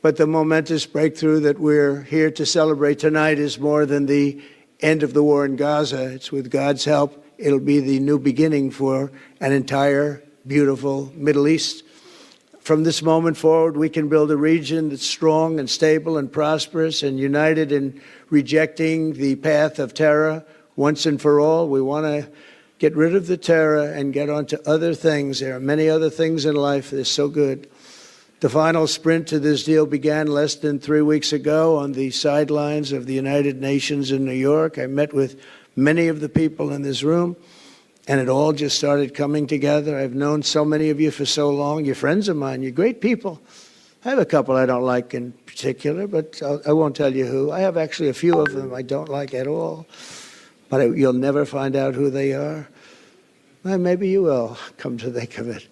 But the momentous breakthrough that we're here to celebrate tonight is more than the end of the war in Gaza. It's with God's help, it'll be the new beginning for an entire beautiful Middle East. From this moment forward, we can build a region that's strong and stable and prosperous and united in rejecting the path of terror once and for all. We want to get rid of the terror and get on to other things. There are many other things in life that are so good. The final sprint to this deal began less than 3 weeks ago on the sidelines of the United Nations in New York. I met with many of the people in this room, and it all just started coming together. I've known so many of you for so long. You're friends of mine. You're great people. I have a couple I don't like in particular, but I won't tell you who. I have actually a few of them I don't like at all, but you'll never find out who they are. Well, maybe you will, come to think of it.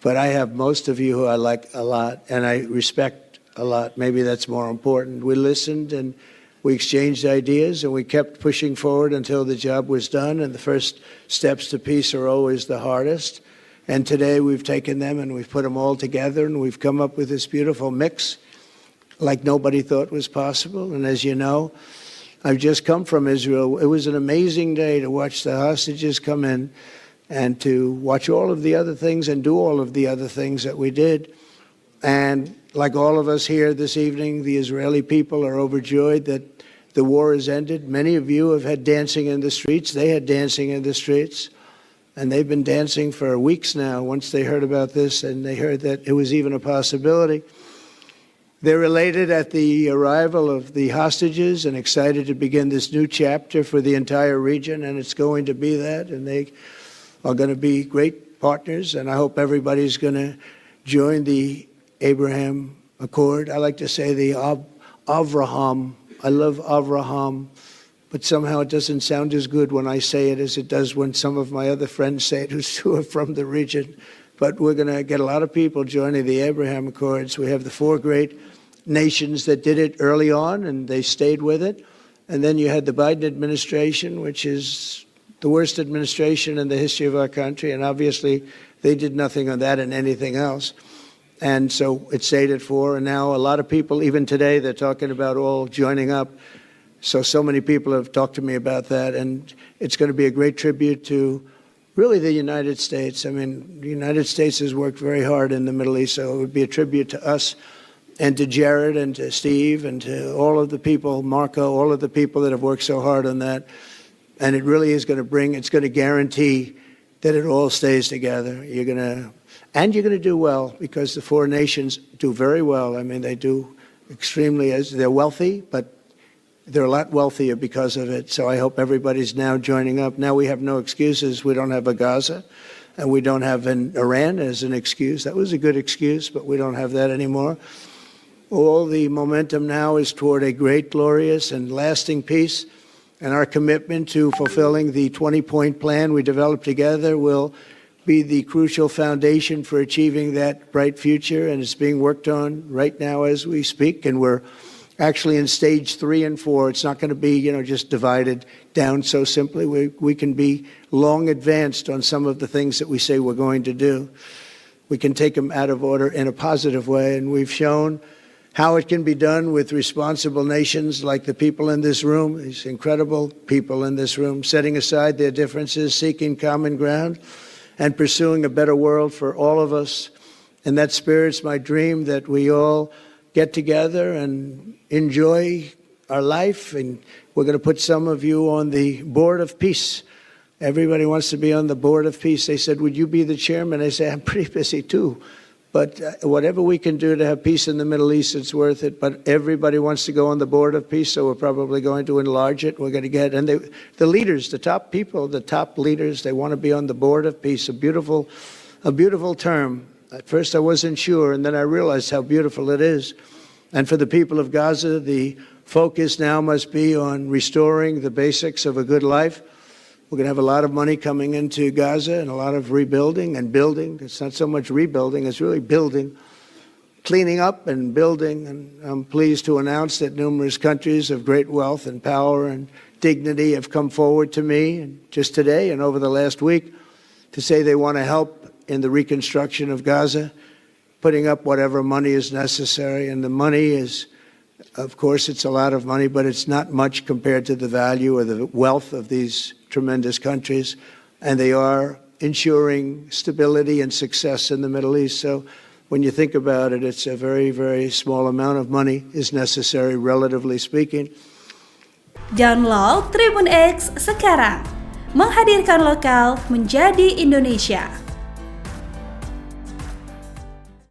But I have most of you who I like a lot and I respect a lot. Maybe that's more important. We listened and we exchanged ideas and we kept pushing forward until the job was done. And the first steps to peace are always the hardest. And today we've taken them and we've put them all together and we've come up with this beautiful mix like nobody thought was possible. And as you know, I've just come from Israel. It was an amazing day to watch the hostages come in and to watch all of the other things and do all of the other things that we did. And like all of us here this evening, the Israeli people are overjoyed that the war has ended. Many of you have had dancing in the streets. They had dancing in the streets. And they've been dancing for weeks now once they heard about this and they heard that it was even a possibility. They're elated at the arrival of the hostages and excited to begin this new chapter for the entire region. And it's going to be that. And they are going to be great partners, and I hope everybody's going to join the Abraham Accord. I like to say the Avraham. I love Avraham, but somehow it doesn't sound as good when I say it as it does when some of my other friends say it who are from the region. But we're going to get a lot of people joining the Abraham Accords. We have the 4 great nations that did it early on, and they stayed with it. And then you had the Biden administration, which is the worst administration in the history of our country, and obviously they did nothing on that and anything else. And so it stayed at 4, and now a lot of people, even today, they're talking about all joining up. So many people have talked to me about that, and it's going to be a great tribute to really the United States. I mean, the United States has worked very hard in the Middle East, so it would be a tribute to us and to Jared and to Steve and to all of the people, Marco, all of the people that have worked so hard on that. And it really is going to it's going to guarantee that it all stays together. You're going to do well because the 4 nations do very well. I mean, they do extremely, they're wealthy, but they're a lot wealthier because of it. So I hope everybody's now joining up. Now we have no excuses. We don't have a Gaza and we don't have an Iran as an excuse. That was a good excuse, but we don't have that anymore. All the momentum now is toward a great, glorious, and lasting peace. And our commitment to fulfilling the 20-point plan we developed together will be the crucial foundation for achieving that bright future. And it's being worked on right now as we speak. And we're actually in stage 3 and 4. It's not going to be, just divided down so simply. We can be long advanced on some of the things that we say we're going to do. We can take them out of order in a positive way. And we've shown how it can be done with responsible nations like the people in this room, these incredible people in this room, setting aside their differences, seeking common ground, and pursuing a better world for all of us. And that spirit's my dream, that we all get together and enjoy our life. And we're going to put some of you on the Board of Peace. Everybody wants to be on the Board of Peace. They said, would you be the chairman? I say, I'm pretty busy too. But whatever we can do to have peace in the Middle East, it's worth it. But everybody wants to go on the Board of Peace, so we're probably going to enlarge it. We're going to get, and the leaders, the top people, the top leaders, they want to be on the Board of Peace. A beautiful term. At first I wasn't sure, and then I realized how beautiful it is. And for the people of Gaza, the focus now must be on restoring the basics of a good life. We're going to have a lot of money coming into Gaza and a lot of rebuilding and building. It's not so much rebuilding, it's really building, cleaning up and building. And I'm pleased to announce that numerous countries of great wealth and power and dignity have come forward to me and just today and over the last week to say they want to help in the reconstruction of Gaza. putting up whatever money is necessary. And the money is, of course, it's a lot of money, but it's not much compared to the value or the wealth of these tremendous countries. And they are ensuring stability and success in the Middle East. So when you think about it, it's a very, very small amount of money is necessary, relatively speaking. Download Tribun X sekarang, menghadirkan lokal menjadi Indonesia.